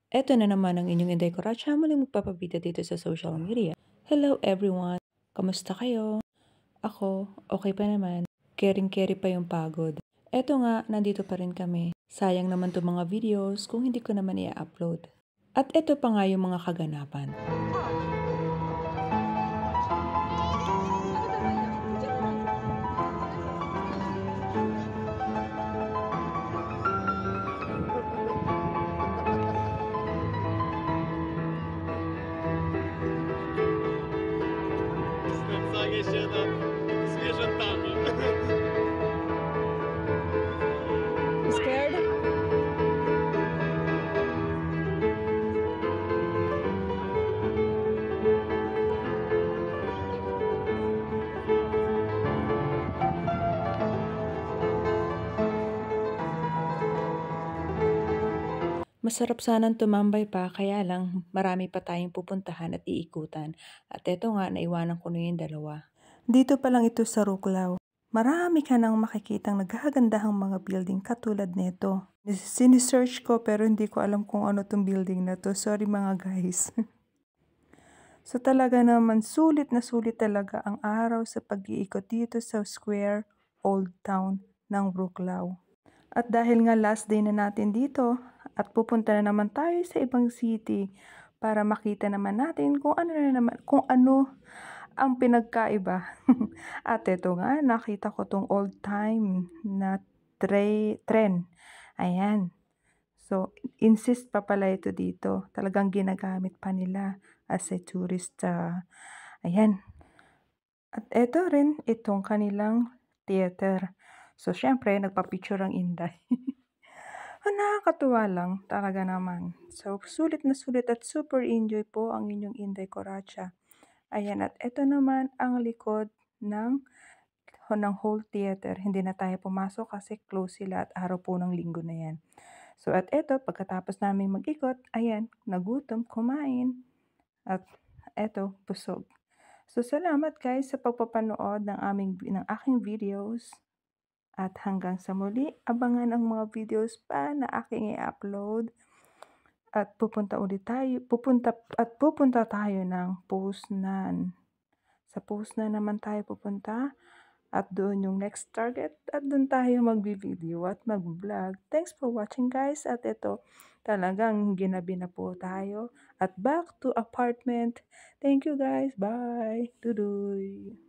Eto na naman ang inyong Inday Koratsa, muling magpapabida dito sa social media. Hello everyone! Kamusta kayo? Ako, okay pa naman. Kering-keri pa yung pagod. Eto nga, nandito pa rin kami. Sayang naman to mga videos kung hindi ko naman i-upload. At eto pa nga yung mga kaganapan. Znęcanie się nad zwierzętami. Scared? Masarap sanang tumambay pa kaya lang marami pa tayong pupuntahan at iikutan. At eto nga, naiwanan ko na yung dalawa. Dito pa lang ito sa Ruklaw. Marami ka nang makikitang naghahagandahang mga building katulad nito. Sinisearch ko pero hindi ko alam kung ano tong building na to. Sorry mga guys. So talaga naman sulit na sulit talaga ang araw sa pag-iikot dito sa Square Old Town ng Ruklaw. At dahil nga last day na natin dito at pupunta na naman tayo sa ibang city para makita naman natin kung ano ang pinagkaiba. At eto nga, nakita ko tong old time na tren. Ayan. So, insist pa pala ito dito. Talagang ginagamit pa nila as a tourist. Ayan. At eto rin, itong kanilang theater. So, syempre, nagpa-picture ang Inday. Nakakatuwa lang, talaga naman. So, sulit na sulit at super enjoy po ang inyong Inday Koratsa. Ayan, at eto naman ang likod ng whole theater. Hindi na tayo pumasok kasi close sila at araw po ng linggo na yan. So, at eto, pagkatapos namin mag-ikot, ayan, nagutom, kumain, at eto, busog. So, salamat guys sa pagpapanood ng aking videos. At hanggang sa muli, abangan ang mga videos pa na aking i-upload. At pupunta tayo ng Poznan. Sa Poznan naman tayo pupunta. At doon yung next target. At doon tayo magbi-video at mag-vlog. Thanks for watching guys. At ito, talagang ginabi na po tayo. At back to apartment. Thank you guys. Bye. Tudoy.